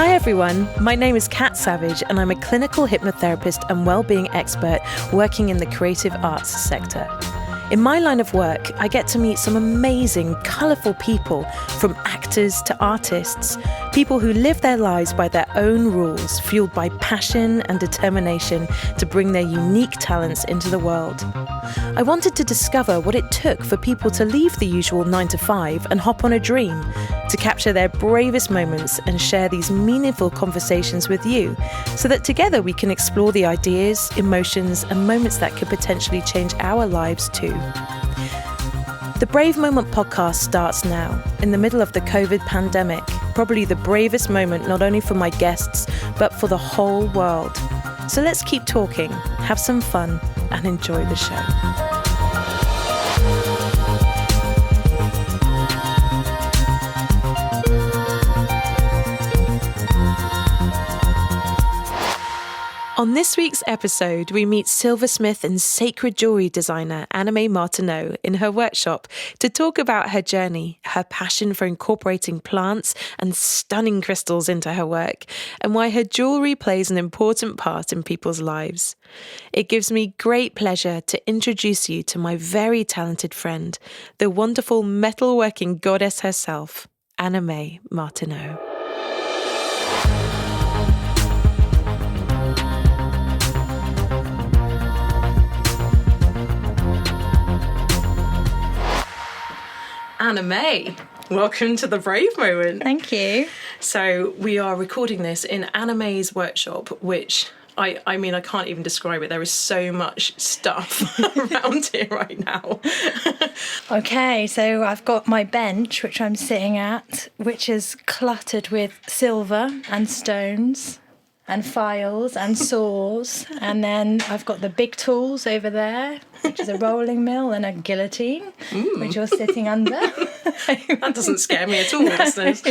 Hi everyone, my name is Kat Savage and I'm a clinical hypnotherapist and wellbeing expert working in the creative arts sector. In my line of work, I get to meet some amazing, colourful people, from actors to artists, people who live their lives by their own rules, fueled by passion and determination to bring their unique talents into the world. I wanted to discover what it took for people to leave the usual 9 to 5 and hop on a dream, to capture their bravest moments and share these meaningful conversations with you, so that together we can explore the ideas, emotions, and moments that could potentially change our lives too. The Brave Moment podcast starts now, in the middle of the COVID pandemic, probably the bravest moment not only for my guests, but for the whole world. So let's keep talking, have some fun, and enjoy the show. On this week's episode, we meet Silversmith and sacred jewelry designer Annamai Martinot in her workshop to talk about her journey, her passion for incorporating plants and stunning crystals into her work, and why her jewelry plays an important part in people's lives. It gives me great pleasure to introduce you to my very talented friend, the wonderful metalworking goddess herself, Annamai Martinot. Annamai, welcome to the Brave Moment. Thank you. So we are recording this in Annamai's workshop, which I can't even describe it. There is so much stuff around here right now. Okay, so I've got my bench, which I'm sitting at, which is cluttered with silver and stones and files and saws. And then I've got the big tools over there, which is a rolling mill and a guillotine, which you're sitting under. That doesn't scare me at all, listeners.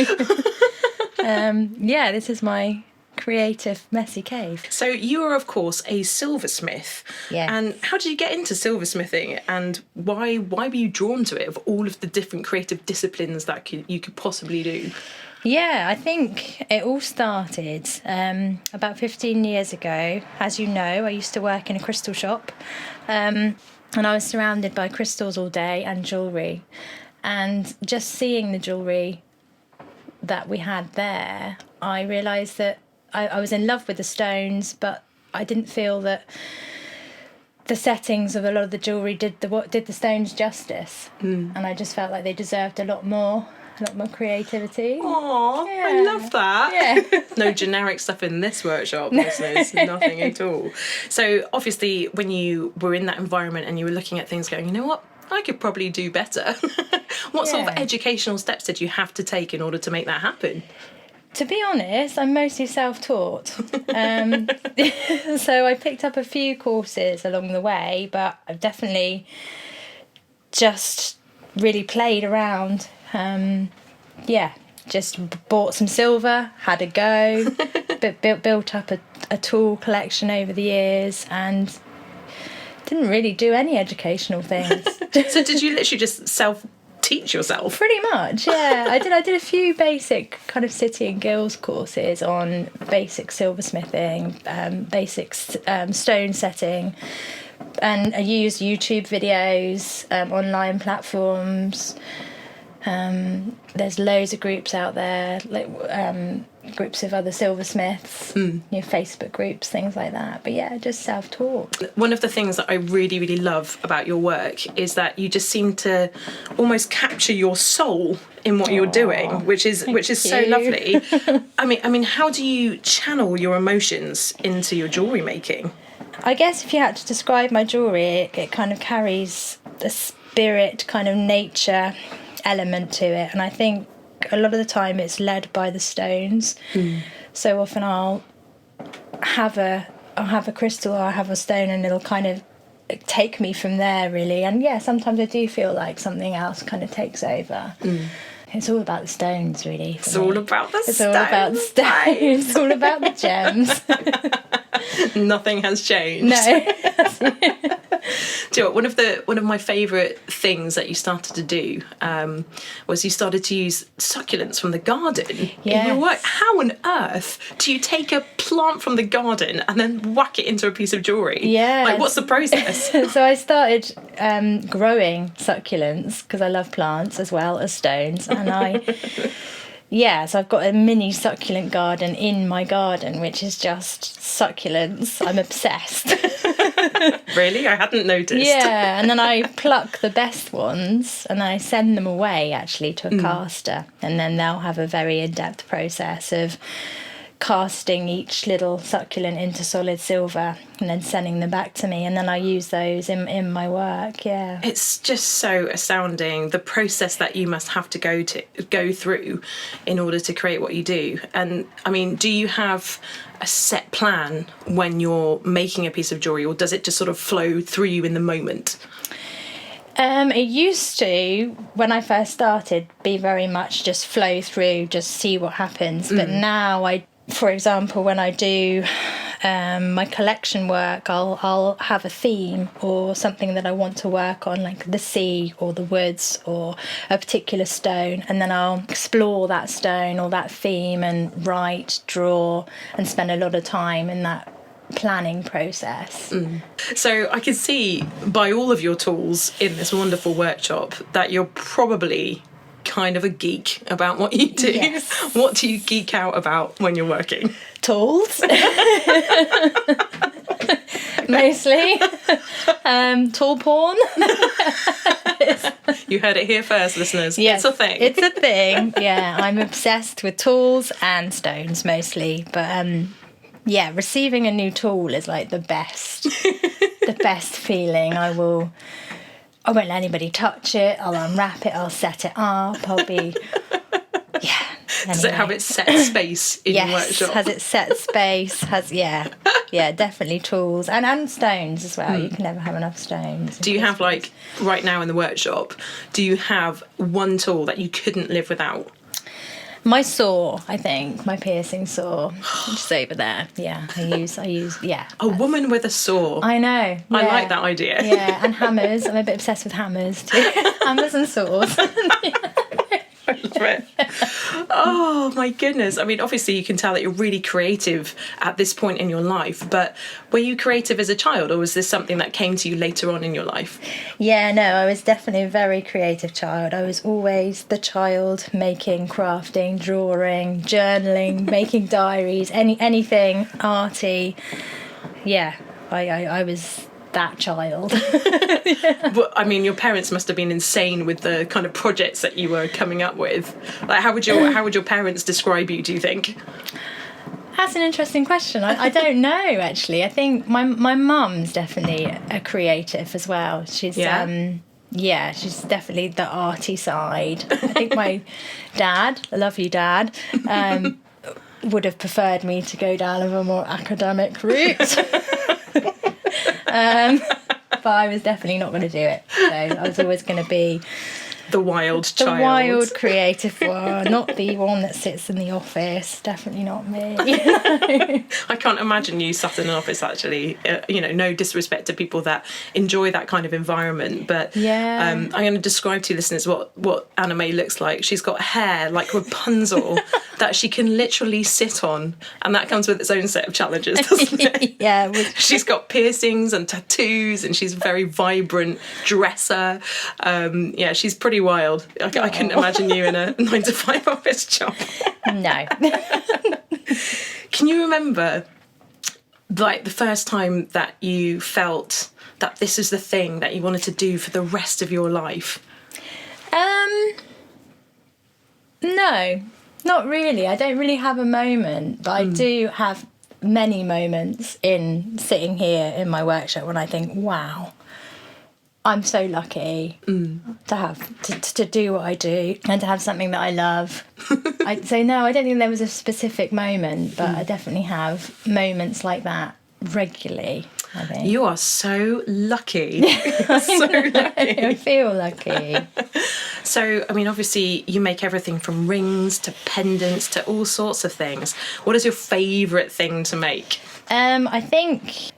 Yeah, this is my creative, messy cave. So you are, of course, a silversmith. Yeah. And how did you get into silversmithing, and why were you drawn to it, of all of the different creative disciplines that you could possibly do? Yeah, I think it all started about 15 years ago. As you know, I used to work in a crystal shop, and I was surrounded by crystals all day and jewellery. And just seeing the jewellery that we had there, I realised that I was in love with the stones, but I didn't feel that the settings of a lot of the jewellery did the stones justice. And I just felt like they deserved a lot more creativity. Aww, yeah. I love that. Yeah. No generic stuff in this workshop, listeners. Nothing at all. So obviously when you were in that environment and you were looking at things going, you know what, I could probably do better. What sort of educational steps did you have to take in order to make that happen? To be honest, I'm mostly self-taught. So I picked up a few courses along the way, but I've definitely just really played around. Just bought some silver, had a go, built up a tool collection over the years, and didn't really do any educational things. So did you literally just self-teach yourself? Pretty much, yeah. I did a few basic kind of city and guilds courses on basic silversmithing, basic stone setting, and I used YouTube videos, online platforms. There's loads of groups out there, like groups of other silversmiths, Facebook groups, things like that. But yeah, just self-taught. One of the things that I really, really love about your work is that you just seem to almost capture your soul in what you're doing, which is so lovely. I mean, how do you channel your emotions into your jewellery making? I guess if you had to describe my jewellery, it kind of carries a spirit, kind of nature element to it, and I think a lot of the time it's led by the stones. So often I'll have a crystal or I'll have a stone, and it'll kind of take me from there, really. And yeah, sometimes I do feel like something else kind of takes over. It's all about the stones, really. It's all about the stones. It's all about the stones. It's all about the gems. Nothing has changed. No. Do you know what, one of my favourite things that you started to do was you started to use succulents from the garden in your work. How on earth do you take a plant from the garden and then whack it into a piece of jewellery? Yeah. Like, what's the process? So I started growing succulents because I love plants as well as stones, and so I've got a mini succulent garden in my garden, which is just succulents. I'm obsessed. Really? I hadn't noticed. Yeah, and then I pluck the best ones and I send them away actually to a caster, and then they'll have a very in-depth process of casting each little succulent into solid silver and then sending them back to me, and then I use those in my work. Yeah, it's just so astounding the process that you must have to go through in order to create what you do. And I mean, do you have a set plan when you're making a piece of jewellery, or does it just sort of flow through you in the moment? It used to, when I first started, be very much just flow through, just see what happens. But now for example, when I do my collection work, I'll have a theme or something that I want to work on, like the sea or the woods or a particular stone, and then I'll explore that stone or that theme and write, draw, and spend a lot of time in that planning process. So I can see by all of your tools in this wonderful workshop that you're probably kind of a geek about what you do. Yes. What do you geek out about when you're working? Tools. Mostly. Tool porn. You heard it here first, listeners. Yes, it's a thing. It's a thing. Yeah, I'm obsessed with tools and stones mostly. But receiving a new tool is like the best feeling. I won't let anybody touch it. I'll unwrap it. I'll set it up. I'll be, yeah. Anyway. Does it have its set space in your workshop? Yes, has its set space. Definitely tools and stones as well. You can never have enough stones. Do you have, like, right now in the workshop, do you have one tool that you couldn't live without? My saw, I think, my piercing saw, just over there. Yeah, I use. Yeah. A woman with a saw. I know. Yeah. I like that idea. Yeah, and hammers. I'm a bit obsessed with hammers too. Hammers and saws. I love it. Oh my goodness. I mean, obviously you can tell that you're really creative at this point in your life, but were you creative as a child, or was this something that came to you later on in your life? Yeah, no, I was definitely a very creative child. I was always the child making, crafting, drawing, journaling, making diaries, anything arty. Yeah, I was that child. But I mean, your parents must have been insane with the kind of projects that you were coming up with. Like, how would your parents describe you, do you think? That's an interesting question. I don't know, actually. I think my mum's definitely a creative as well. She's she's definitely the arty side. I think my dad, I love you, Dad, would have preferred me to go down a more academic route. But I was definitely not going to do it. So I was always going to be the wild child. The wild creative one, not the one that sits in the office. Definitely not me. I can't imagine you sat in an office, actually. No disrespect to people that enjoy that kind of environment, but I'm going to describe to you listeners what Annamai looks like. She's got hair like Rapunzel that she can literally sit on, and that comes with its own set of challenges, doesn't it? Yeah. She's got piercings and tattoos, and she's a very vibrant dresser. She's pretty wild. I couldn't imagine you in a 9-to-5 office job. No. Can you remember, like, the first time that you felt that this is the thing that you wanted to do for the rest of your life? No, not really. I don't really have a moment, but I do have many moments in sitting here in my workshop when I think, wow, I'm so lucky to have to do what I do and to have something that I love. I don't think there was a specific moment, but I definitely have moments like that regularly, I think. You are so lucky. So lucky. I feel lucky. So, I mean, obviously you make everything from rings to pendants to all sorts of things. What is your favourite thing to make? I think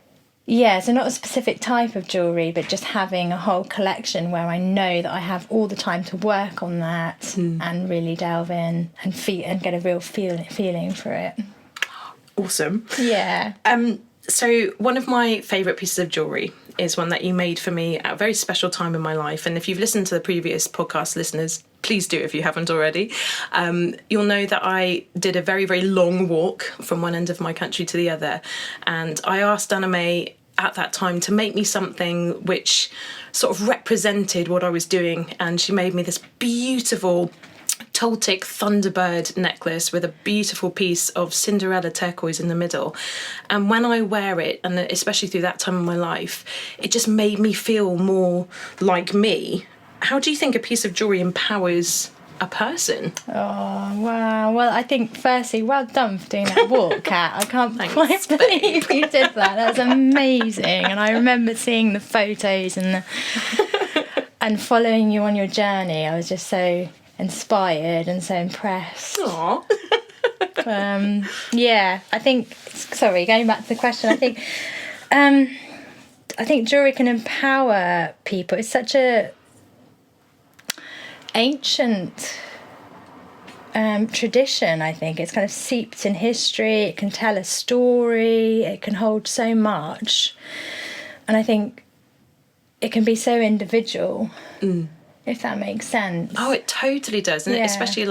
Yeah, so not a specific type of jewellery, but just having a whole collection where I know that I have all the time to work on that and really delve in and get a real feeling for it. Awesome. Yeah. So one of my favourite pieces of jewellery is one that you made for me at a very special time in my life. And if you've listened to the previous podcast, listeners, please do if you haven't already. You'll know that I did a very, very long walk from one end of my country to the other. And I asked Annamai at that time to make me something which sort of represented what I was doing. And she made me this beautiful Toltec Thunderbird necklace with a beautiful piece of Cinderella turquoise in the middle. And when I wear it, and especially through that time of my life, it just made me feel more like me. How do you think a piece of jewellery empowers a person? Oh, wow. Well, I think, firstly, well done for doing that walk, Kat. I can't quite believe you did that. That's amazing. And I remember seeing the photos and following you on your journey. I was just so inspired and so impressed. Aww. Yeah, I think, sorry, going back to the question, I think jewellery can empower people. It's such a ancient tradition. I think it's kind of seeped in history. It can tell a story. It can hold so much, and I think it can be so individual. If that makes sense. Oh, it totally does. And especially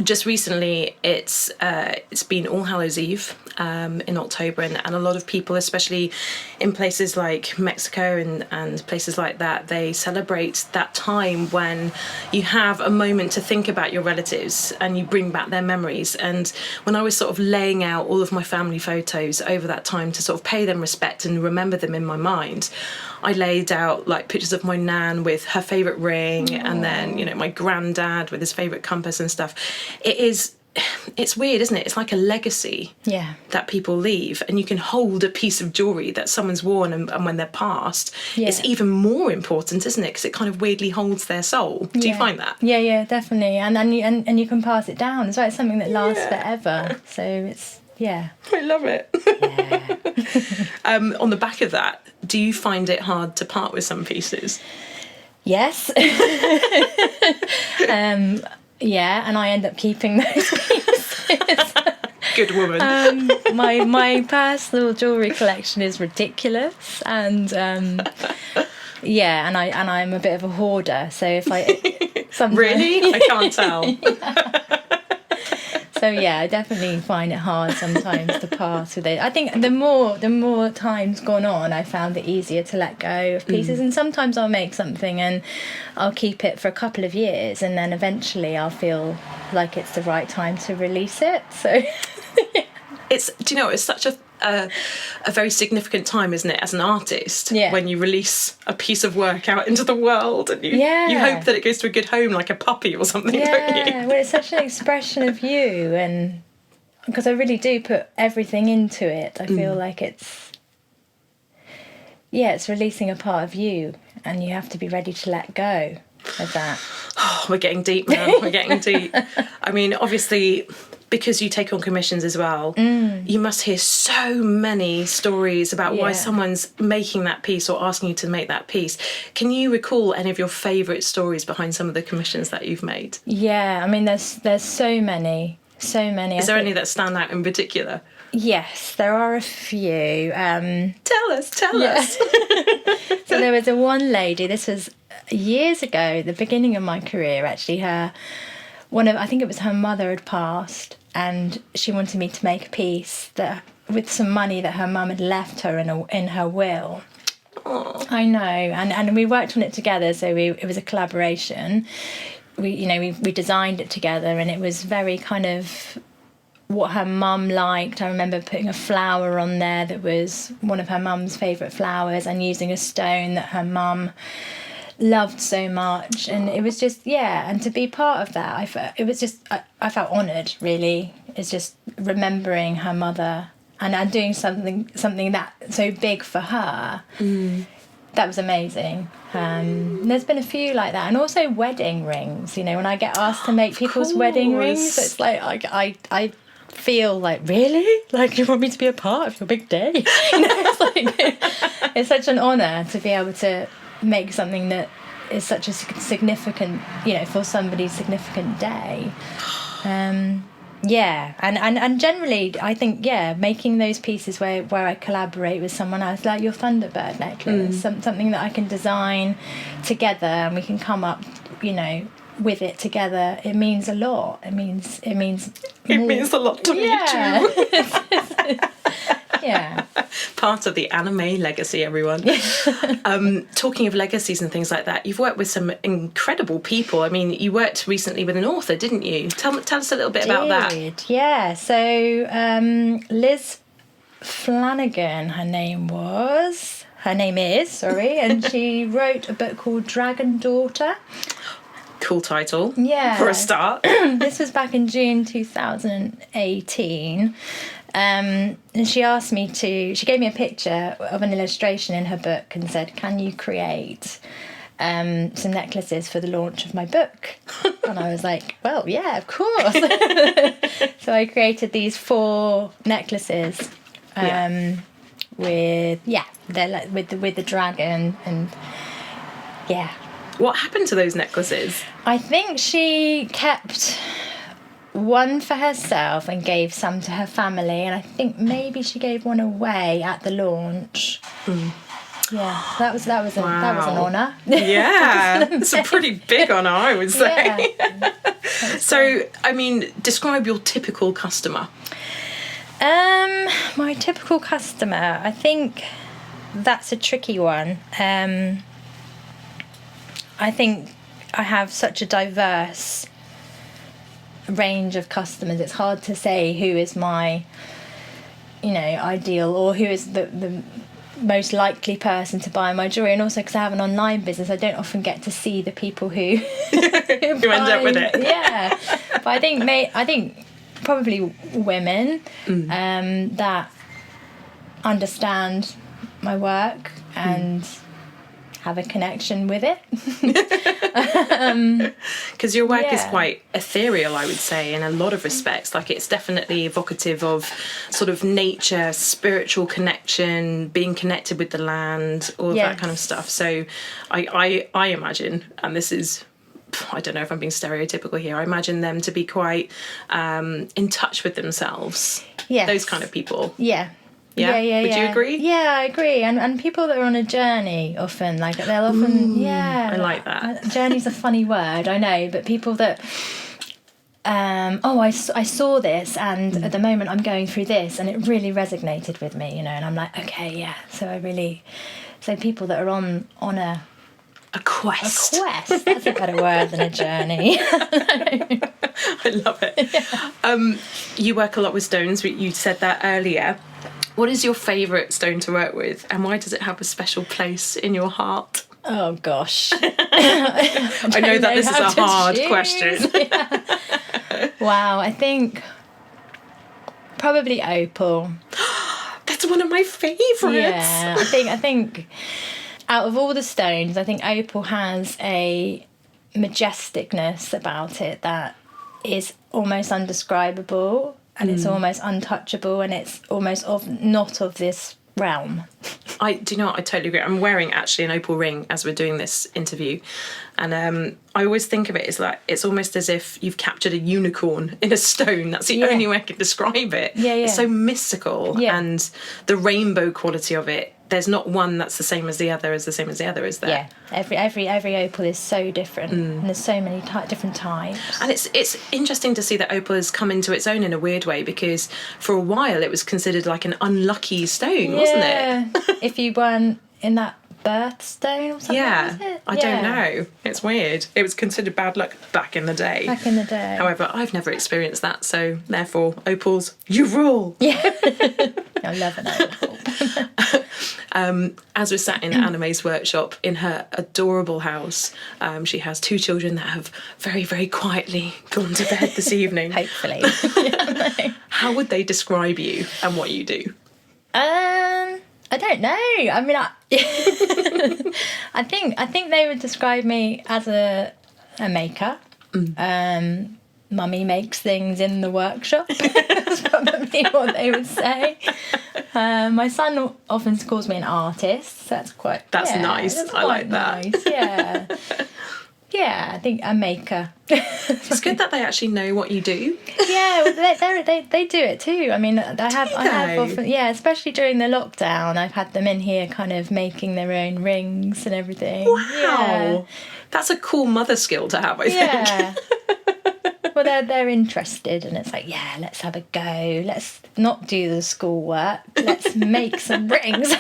just recently it's been All Hallows Eve in October, and a lot of people, especially in places like Mexico and places like that, they celebrate that time when you have a moment to think about your relatives and you bring back their memories. And when I was sort of laying out all of my family photos over that time to sort of pay them respect and remember them in my mind, I laid out like pictures of my nan with her favourite ring. Aww. And then, my granddad with his favourite compass and stuff. It's weird, isn't it? It's like a legacy that people leave, and you can hold a piece of jewellery that someone's worn, and when they're passed, it's even more important, isn't it? Because it kind of weirdly holds their soul. Do you find that? Yeah, definitely. And you can pass it down as well. It's something that lasts forever. So it's, I love it. On the back of that, do you find it hard to part with some pieces? Yes. And I end up keeping those pieces. Good woman. My personal jewellery collection is ridiculous, and and I'm a bit of a hoarder. So if really, I can't tell. So I definitely find it hard sometimes to part with it. I think the more time's gone on, I found it easier to let go of pieces. And sometimes I'll make something and I'll keep it for a couple of years, and then eventually I'll feel like it's the right time to release it. So it's such a very significant time, isn't it, as an artist, when you release a piece of work out into the world, and you hope that it goes to a good home, like a puppy or something, don't you? Well, it's such an expression of you, and because I really do put everything into it, I feel like it's releasing a part of you, and you have to be ready to let go of that. Oh, we're getting deep now. We're getting deep. I mean, obviously, because you take on commissions as well, you must hear so many stories about why someone's making that piece or asking you to make that piece. Can you recall any of your favourite stories behind some of the commissions that you've made? Yeah, I mean, there's so many. Is there any that stand out in particular? Yes, there are a few. Tell us. So there was one lady, this was years ago, the beginning of my career actually, I think it was her mother had passed, and she wanted me to make a piece that with some money that her mum had left her in her will. Aww. I know, and we worked on it together, so it was a collaboration. We designed it together, and it was very kind of what her mum liked. I remember putting a flower on there that was one of her mum's favourite flowers, and using a stone that her mum loved so much. And it was just and to be part of that, I felt honoured, really. It's just remembering her mother and doing something that so big for her. That was amazing. There's been a few like that, and also wedding rings. When I get asked to make people's wedding rings, it's like I feel like, really? Like, you want me to be a part of your big day? You know, it's like, it's such an honour to be able to make something that is such a significant, you know, for somebody's significant day. Yeah, and generally, I think, making those pieces where I collaborate with someone else, like your Thunderbird necklace, something that I can design together and we can come up, you know, with it together. It means a lot. It means It means a lot to me too. Yeah. Part of the Annamai legacy, everyone. Talking of legacies and things like that, you've worked with some incredible people. I mean, you worked recently with an author, didn't you? Tell us a little bit about that. Yeah. So Liz Flanagan, her name is, and she wrote a book called Dragon Daughter. Cool title. Yeah. For a start. This was back in June 2018. And she asked me she gave me a picture of an illustration in her book and said, can you create some necklaces for the launch of my book? And I was like, well, yeah, of course. So I created these 4 necklaces with the dragon and yeah. What happened to those necklaces? I think she kept one for herself and gave some to her family, and I think maybe she gave one away at the launch. Yeah, that was an honour. Yeah, it's a pretty big honour, I would say. Yeah. So, I mean, describe your typical customer. My typical customer, I think that's a tricky one. I think I have such a diverse range of customers. It's hard to say who is my, you know, ideal or who is the most likely person to buy my jewellery. And also because I have an online business, I don't often get to see the people who who end up with it. Yeah, but I think probably women that understand my work and have a connection with it. Because your work is quite ethereal, I would say, in a lot of respects. Like, it's definitely evocative of sort of nature, spiritual connection, being connected with the land, all of that kind of stuff. So I imagine, and this is, I don't know if I'm being stereotypical here, I imagine them to be quite in touch with themselves. Yeah, those kind of people. Yeah. Yeah. Would you agree? Yeah, I agree. And people that are on a journey often, like, they'll often, I like that. Journey's a funny word, I know, but people that, I saw this and at the moment I'm going through this and it really resonated with me, you know, and I'm like, okay, yeah. So people that are on a quest. A quest. That's a better word than a journey. I love it. Yeah. You work a lot with stones. You said that earlier. What is your favourite stone to work with, and why does it have a special place in your heart? Oh gosh. I know that this is a hard question. Yeah. Wow, I think probably Opal. That's one of my favourites. Yeah, I think out of all the stones, I think Opal has a majesticness about it that is almost undescribable. And it's almost untouchable, and it's almost not of this realm. I totally agree. I'm wearing actually an opal ring as we're doing this interview, and I always think of it as like it's almost as if you've captured a unicorn in a stone. That's the only way I can describe it. Yeah. It's so mystical, and the rainbow quality of it. There's not one that's the same as the other, is there? Yeah, every opal is so different, and there's so many different types. And it's interesting to see that opal has come into its own in a weird way, because for a while it was considered like an unlucky stone, wasn't it? If you weren't in that birthstone or something. Yeah, was it? I don't know. It's weird. It was considered bad luck back in the day. However, I've never experienced that, so therefore, opals, you rule. Yeah, I love an opal. As we're sat in Annamai's workshop in her adorable house, she has 2 children that have very, very quietly gone to bed this evening. Hopefully. How would they describe you and what you do? I don't know. I mean, I think they would describe me as a maker. mummy makes things in the workshop. That's probably what they would say. My son often calls me an artist, so that's quite... That's nice. I like that. Nice. Yeah. Yeah, I think a maker. It's good that they actually know what you do. Yeah, well, they do it too. I mean, I have often, especially during the lockdown, I've had them in here kind of making their own rings and everything. Wow. Yeah. That's a cool mother skill to have, I think. Yeah. Well, they're interested, and it's like, yeah, let's have a go. Let's not do the schoolwork. Let's make some rings.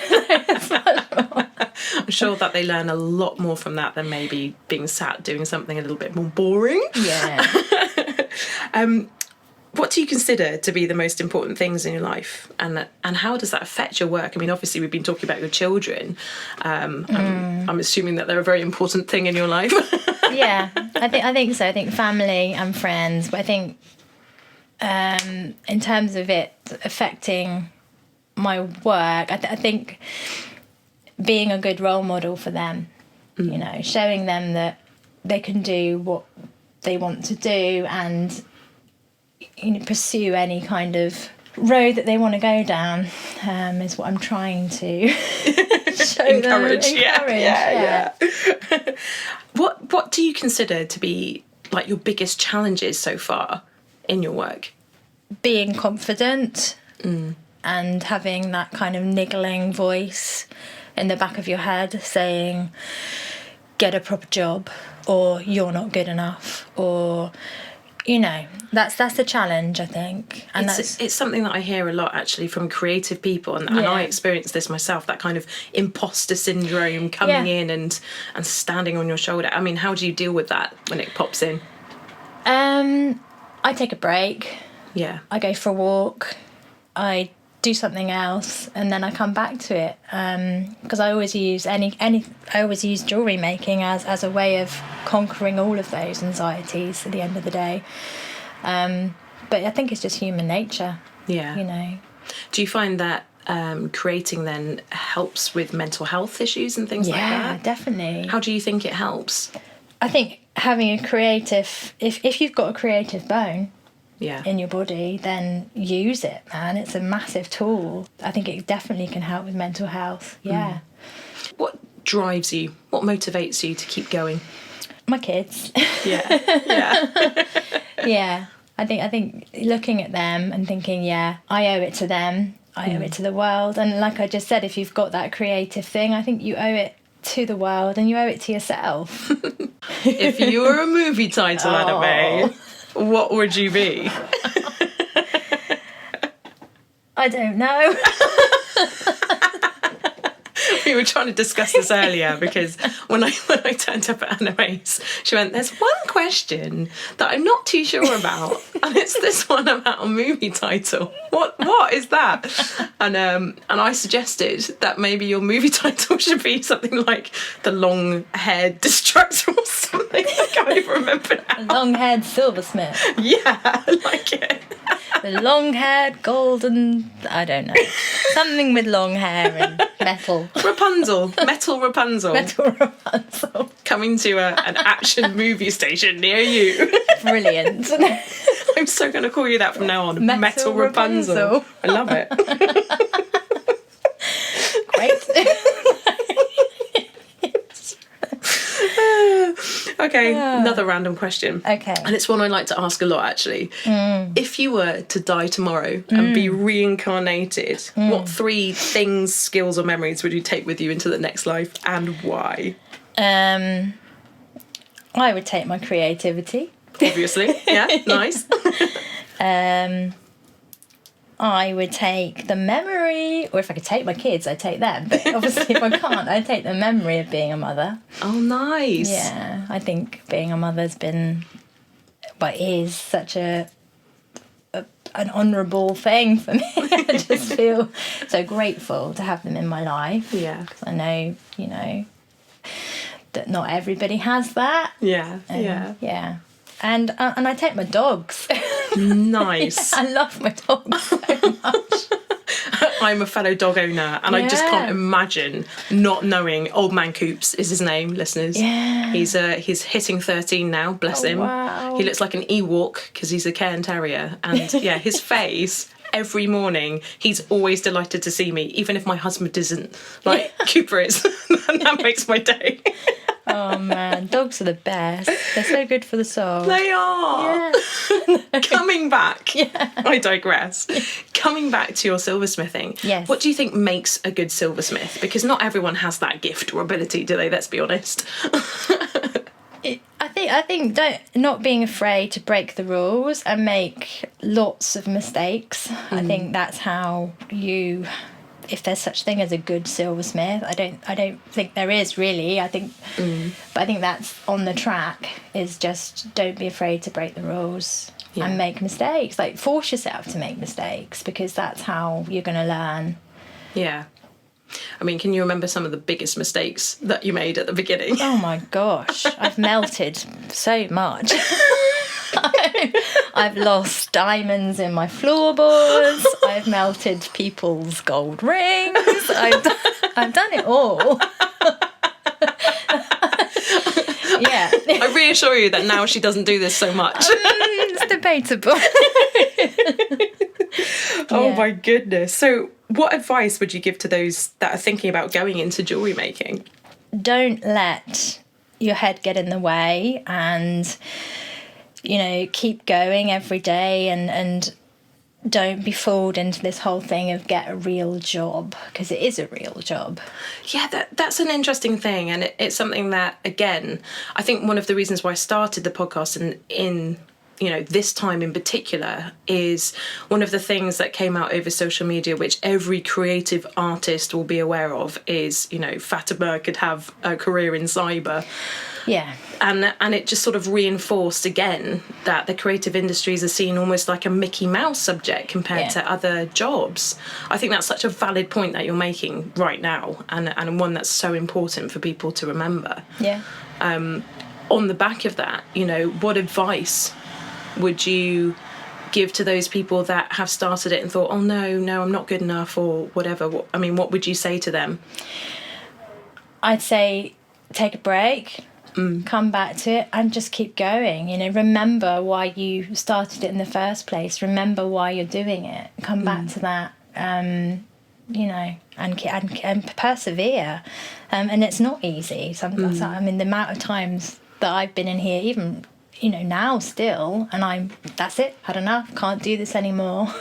I'm sure that they learn a lot more from that than maybe being sat doing something a little bit more boring. Yeah. What do you consider to be the most important things in your life, and how does that affect your work? I mean, obviously we've been talking about your children. I'm assuming that they're a very important thing in your life. Yeah, I think so. I think family and friends. But I think in terms of it affecting my work, I think being a good role model for them, you know, showing them that they can do what they want to do and, you know, pursue any kind of road that they want to go down, is what I'm trying to show Encourage. them. Yeah. What do you consider to be like your biggest challenges so far in your work? Being confident and having that kind of niggling voice in the back of your head saying, get a proper job, or you're not good enough, or, you know, that's the challenge, I think. And it's something that I hear a lot actually from creative people, and I experience this myself, that kind of imposter syndrome coming in and standing on your shoulder. I mean, how do you deal with that when it pops in? I take a break. Yeah. I go for a walk. I do something else, and then I come back to it, because I always use I always use jewellery making as a way of conquering all of those anxieties at the end of the day. But I think it's just human nature. Yeah. You know. Do you find that creating then helps with mental health issues and things like that? Yeah, definitely. How do you think it helps? I think having a creative, if you've got a creative bone in your body, then use it, man. It's a massive tool. I think it definitely can help with mental health. Yeah. What drives you? What motivates you to keep going? My kids. Yeah. Yeah. I think looking at them and thinking, I owe it to them. I owe it to the world. And like I just said, if you've got that creative thing, I think you owe it to the world and you owe it to yourself. If you were a movie title, Annamai, what would you be? I don't know. We were trying to discuss this earlier because when I turned up at Annamai's, she went, there's one question that I'm not too sure about, and it's this one about a movie title. What is that? And I suggested that maybe your movie title should be something like The Long-Haired Destructor or something. I can't even remember now. The long-haired Silversmith. Yeah, I like it. The long-haired golden... I don't know. Something with long hair and metal. Rapunzel. Metal Rapunzel. Metal Rapunzel. Coming to an action movie station near you. Brilliant. I'm so going to call you that from now on. Metal Rapunzel. I love it. Great. Okay, another random question. Okay. And it's one I like to ask a lot, actually. If you were to die tomorrow and be reincarnated, what 3 things, skills or memories would you take with you into the next life, and why? I would take my creativity. Obviously. Yeah, nice. I would take the memory, or if I could take my kids, I'd take them. But obviously if I can't, I'd take the memory of being a mother. Oh, nice. Yeah, I think being a mother's is such an honourable thing for me. I just feel so grateful to have them in my life. Yeah. Because I know, you know, that not everybody has that. Yeah, Yeah. And I take my dogs. Nice. I love my dogs so much. I'm a fellow dog owner, and I just can't imagine not knowing Old Man Coops is his name, listeners. Yeah. He's hitting 13 now, bless him. Wow. He looks like an Ewok because he's a Cairn Terrier, and yeah, his face. Every morning, he's always delighted to see me, even if my husband isn't, like Cooper is. And that makes my day. Oh man, dogs are the best. They're so good for the soul. They are. Yeah. Coming back, I digress. Coming back to your silversmithing, Yes. what do you think makes a good silversmith? Because not everyone has that gift or ability, do they? Let's be honest. I think not being afraid to break the rules and make lots of mistakes. I think that's how you, if there's such thing as a good silversmith. I don't think there is really. I think, but I think that's on the track is just don't be afraid to break the rules and make mistakes. Like force yourself to make mistakes because that's how you're going to learn. Yeah. I mean, can you remember some of the biggest mistakes that you made at the beginning? Oh my gosh, I've melted so much. I've lost diamonds in my floorboards. I've melted people's gold rings. I've done it all. Yeah. I reassure you that now she doesn't do this so much. It's debatable. Oh my goodness. So what advice would you give to those that are thinking about going into jewellery making? Don't let your head get in the way and, you know, keep going every day and don't be fooled into this whole thing of get a real job, because it is a real job. Yeah, that's an interesting thing, and it's something that, again, I think one of the reasons why I started the podcast and in you know, this time in particular is one of the things that came out over social media, which every creative artist will be aware of, is, you know, Fatima could have a career in cyber. Yeah. And it just sort of reinforced again that the creative industries are seen almost like a Mickey Mouse subject compared to other jobs. I think that's such a valid point that you're making right now, and one that's so important for people to remember. Yeah. On the back of that, you know, what advice would you give to those people that have started it and thought, oh no, I'm not good enough, or whatever? What would you say to them? I'd say take a break, come back to it, and just keep going. You know, remember why you started it in the first place. Remember why you're doing it. Come back to that. You know, and persevere. And it's not easy. Sometimes, I mean, the amount of times that I've been in here, even, you know, now still, and that's it, had enough, can't do this anymore.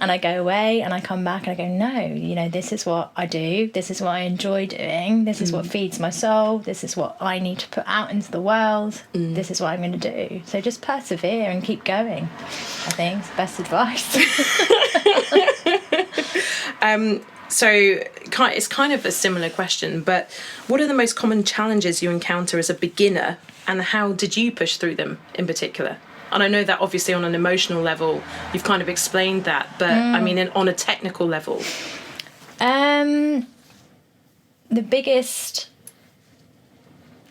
And I go away and I come back and I go, no, you know, this is what I do, this is what I enjoy doing, this is what feeds my soul, this is what I need to put out into the world, this is what I'm going to do. So just persevere and keep going, I think is the best advice. So it's kind of a similar question, but what are the most common challenges you encounter as a beginner, and how did you push through them in particular? And I know that obviously on an emotional level you've kind of explained that, but I mean on a technical level. The biggest,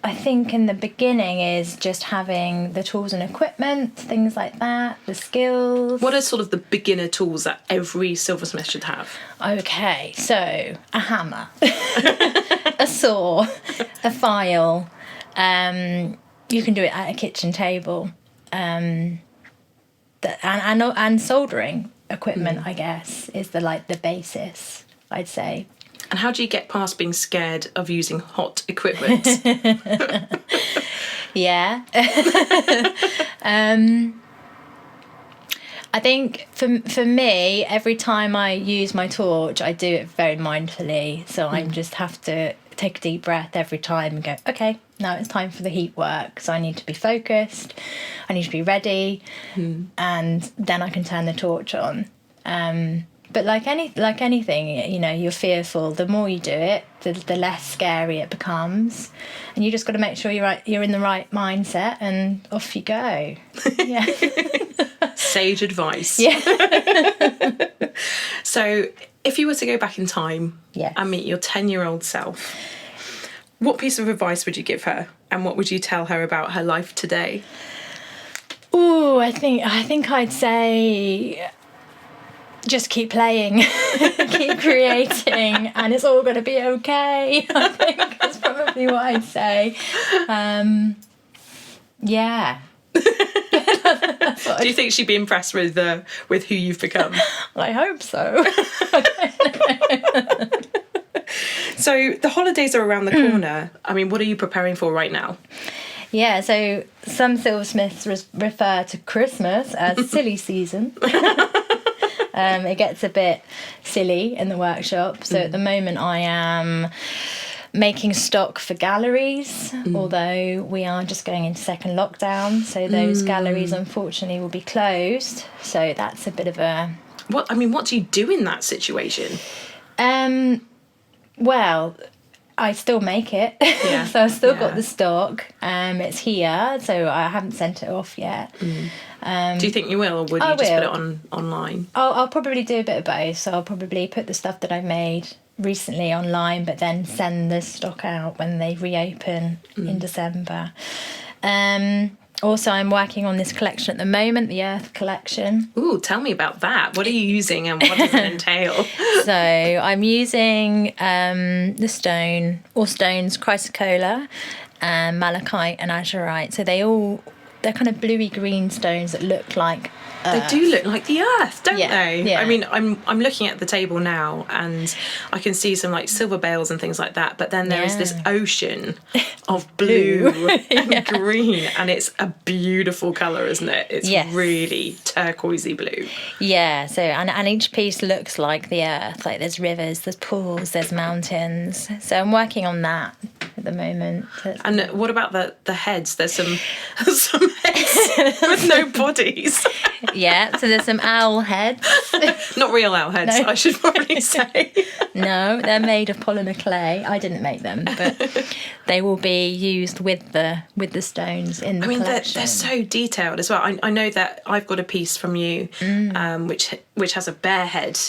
I think, in the beginning is just having the tools and equipment, things like that, the skills. What are sort of the beginner tools that every silversmith should have? Okay, so a hammer, a saw, a file. You can do it at a kitchen table, and soldering equipment, I guess, is the basis, I'd say. And how do you get past being scared of using hot equipment? Yeah. I think for me, every time I use my torch, I do it very mindfully. So I just have to take a deep breath every time and go, okay, now it's time for the heat work. So I need to be focused, I need to be ready, and then I can turn the torch on. But like anything, you know, you're fearful. The more you do it, the less scary it becomes, and you just got to make sure you're in the right mindset, and off you go. Yeah. Sage advice. Yeah. So, if you were to go back in time and meet your 10-year-old self, what piece of advice would you give her, and what would you tell her about her life today? Ooh, I think I'd say, just keep playing, keep creating, and it's all going to be okay. I think that's probably what I'd say. Yeah. Do you think she'd be impressed with who you've become? I hope so. So the holidays are around the corner. I mean, what are you preparing for right now? Yeah, so some silversmiths refer to Christmas as silly season. It gets a bit silly in the workshop. So at the moment I am making stock for galleries, although we are just going into second lockdown. So those galleries, unfortunately, will be closed. So that's a bit of a... What do you do in that situation? Well, I still make it. Yeah. So I've still got the stock. It's here, so I haven't sent it off yet. Do you think you will, or would you just put it online? I'll probably do a bit of both. So I'll probably put the stuff that I've made recently online, but then send the stock out when they reopen in December. Also, I'm working on this collection at the moment, the Earth collection. Ooh, tell me about that. What are you using and what does it entail? So I'm using the stones, chrysocolla, malachite and azurite. So they're kind of bluey green stones that look like Earth. They do look like the Earth, don't they? Yeah. I mean, I'm looking at the table now and I can see some like silver bales and things like that, but then there is this ocean of blue and green, and it's a beautiful colour, isn't it? It's really turquoisey blue. Yeah, so and each piece looks like the Earth. Like there's rivers, there's pools, there's mountains. So I'm working on that at the moment. And what about the heads? There's some heads with no bodies. Yeah, so there's some owl heads. Not real owl heads, I should probably say. No, they're made of polymer clay. I didn't make them, but they will be used with the stones in the collection. They're so detailed as well. I know that I've got a piece from you, which has a bear head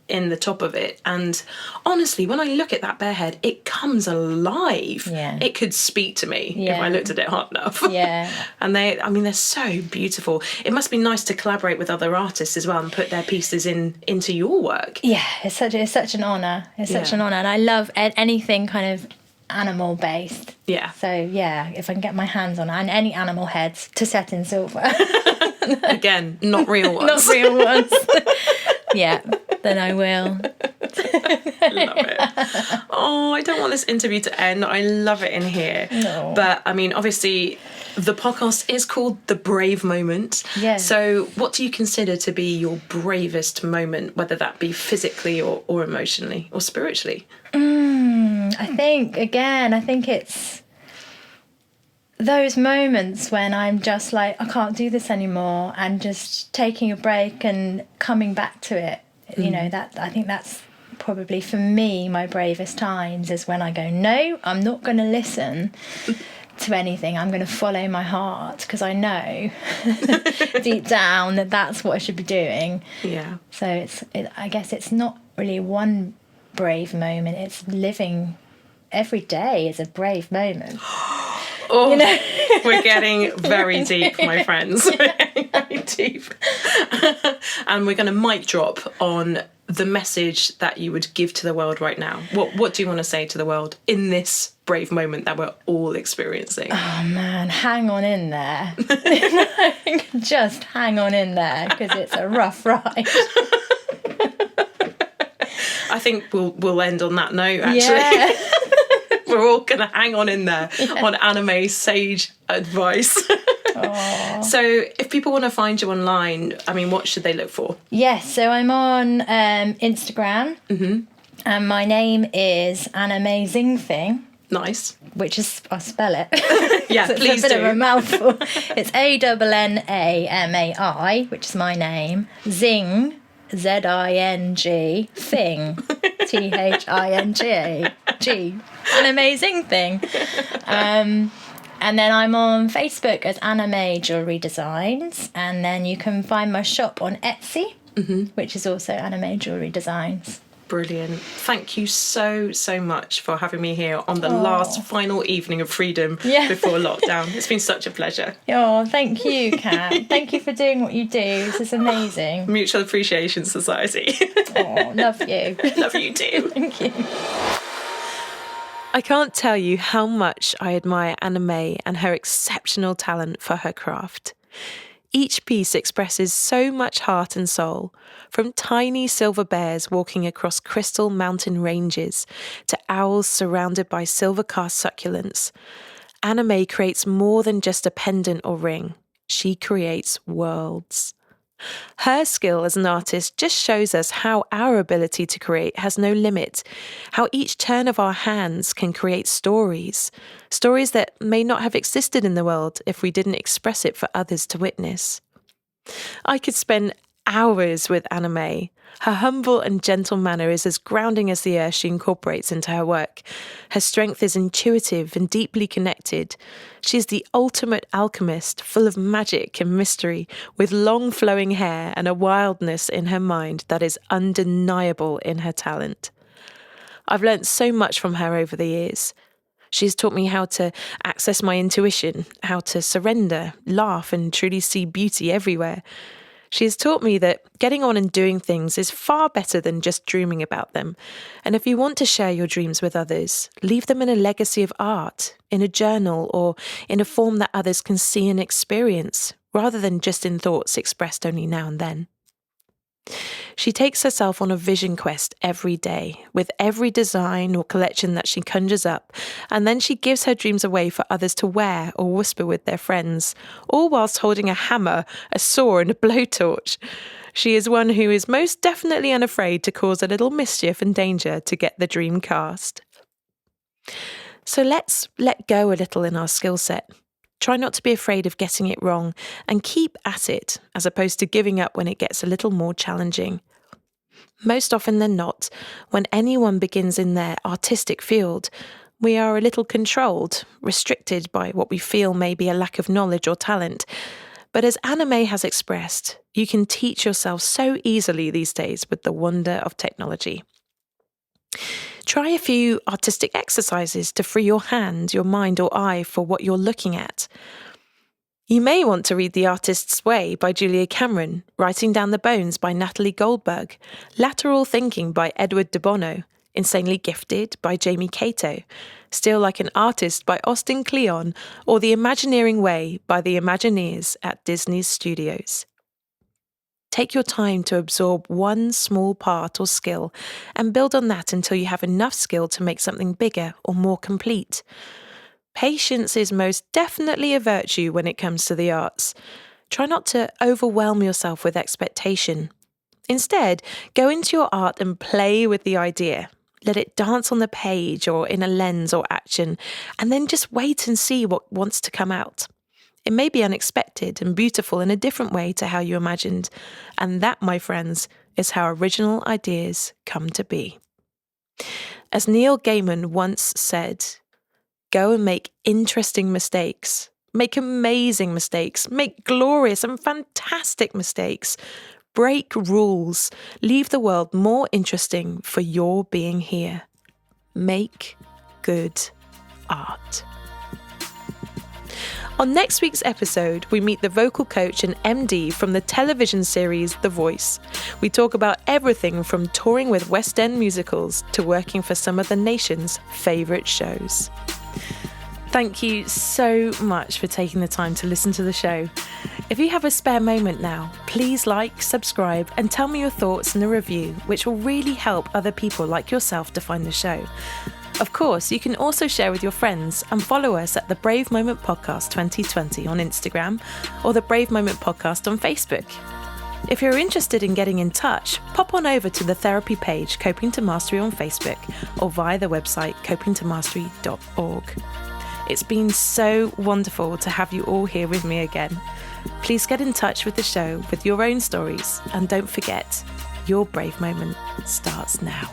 in the top of it, and honestly, when I look at that bear head, it comes alive. Yeah. It could speak to me if I looked at it hard enough. Yeah. And they're so beautiful. It must be nice to collaborate with other artists as well and put their pieces into your work. Yeah, it's such an honour. It's such an honour, and I love anything kind of animal based. Yeah. So yeah, if I can get my hands on it, and any animal heads to set in silver. Again, not real ones. Not real ones. Yeah, then I will. I love it. Oh, I don't want this interview to end. I love it in here. No. But I mean, obviously, the podcast is called The Brave Moment. Yes. So what do you consider to be your bravest moment, whether that be physically or emotionally or spiritually? I think it's those moments when I'm just like, I can't do this anymore, and just taking a break and coming back to it. You know, that I think that's probably for me my bravest times, is when I go, no, I'm not going to listen to anything. I'm going to follow my heart, because I know deep down that that's what I should be doing. Yeah. So I guess it's not really one brave moment. It's living every day is a brave moment. Oh, you know? We're getting very deep, my friends. We're getting very deep. And we're going to mic drop on the message that you would give to the world right now. What do you want to say to the world in this brave moment that we're all experiencing? Oh man, hang on in there. Just hang on in there, because it's a rough ride. I think we'll end on that note, actually. Yeah. We're all going to hang on in there on Annamai's sage advice. So if people want to find you online, I mean, what should they look for? Yes, so I'm on Instagram, and my name is Annamai Thing. Nice. Which is, I'll spell it. Yeah, so please it's a bit do. of a mouthful. It's Annamai, which is my name, Zing, Z-I-N-G, Thing, T-H-I-N-G, an amazing thing. And then I'm on Facebook as Annamai Jewelry Designs, and then you can find my shop on Etsy, which is also Annamai Jewelry Designs. Brilliant. Thank you so much for having me here on the last final evening of freedom before lockdown. It's been such a pleasure. Oh, thank you, Kat. Thank you for doing what you do. This is amazing. Mutual Appreciation Society. Oh, love you. Love you too. Thank you. I can't tell you how much I admire Annamai and her exceptional talent for her craft. Each piece expresses so much heart and soul, from tiny silver bears walking across crystal mountain ranges to owls surrounded by silver-cast succulents. Annamai creates more than just a pendant or ring. She creates worlds. Her skill as an artist just shows us how our ability to create has no limit, how each turn of our hands can create stories that may not have existed in the world if we didn't express it for others to witness. I could spend hours with Annamai. Her humble and gentle manner is as grounding as the earth she incorporates into her work. Her strength is intuitive and deeply connected. She is the ultimate alchemist, full of magic and mystery, with long flowing hair and a wildness in her mind that is undeniable in her talent. I've learnt so much from her over the years. She's taught me how to access my intuition, how to surrender, laugh, and truly see beauty everywhere. She has taught me that getting on and doing things is far better than just dreaming about them. And if you want to share your dreams with others, leave them in a legacy of art, in a journal, or in a form that others can see and experience, rather than just in thoughts expressed only now and then. She takes herself on a vision quest every day, with every design or collection that she conjures up, and then she gives her dreams away for others to wear or whisper with their friends, all whilst holding a hammer, a saw, and a blowtorch. She is one who is most definitely unafraid to cause a little mischief and danger to get the dream cast. So let's let go a little in our skill set. Try not to be afraid of getting it wrong and keep at it, as opposed to giving up when it gets a little more challenging. Most often than not, when anyone begins in their artistic field, we are a little controlled, restricted by what we feel may be a lack of knowledge or talent. But as Annamai has expressed, you can teach yourself so easily these days with the wonder of technology. Try a few artistic exercises to free your hand, your mind, or eye for what you're looking at. You may want to read The Artist's Way by Julia Cameron, Writing Down the Bones by Natalie Goldberg, Lateral Thinking by Edward de Bono, Insanely Gifted by Jamie Cato, Still Like an Artist by Austin Kleon, or The Imagineering Way by the Imagineers at Disney's Studios. Take your time to absorb one small part or skill and build on that until you have enough skill to make something bigger or more complete. Patience is most definitely a virtue when it comes to the arts. Try not to overwhelm yourself with expectation. Instead, go into your art and play with the idea. Let it dance on the page or in a lens or action, and then just wait and see what wants to come out. It may be unexpected and beautiful in a different way to how you imagined. And that, my friends, is how original ideas come to be. As Neil Gaiman once said, go and make interesting mistakes. Make amazing mistakes. Make glorious and fantastic mistakes. Break rules. Leave the world more interesting for your being here. Make good art. On next week's episode, we meet the vocal coach and MD from the television series The Voice. We talk about everything from touring with West End musicals to working for some of the nation's favourite shows. Thank you so much for taking the time to listen to the show. If you have a spare moment now, please like, subscribe, and tell me your thoughts in a review, which will really help other people like yourself to find the show. Of course, you can also share with your friends and follow us at the Brave Moment Podcast 2020 on Instagram or the Brave Moment Podcast on Facebook. If you're interested in getting in touch, pop on over to the therapy page Coping to Mastery on Facebook or via the website copingtomastery.org. It's been so wonderful to have you all here with me again. Please get in touch with the show with your own stories, and don't forget, your brave moment starts now.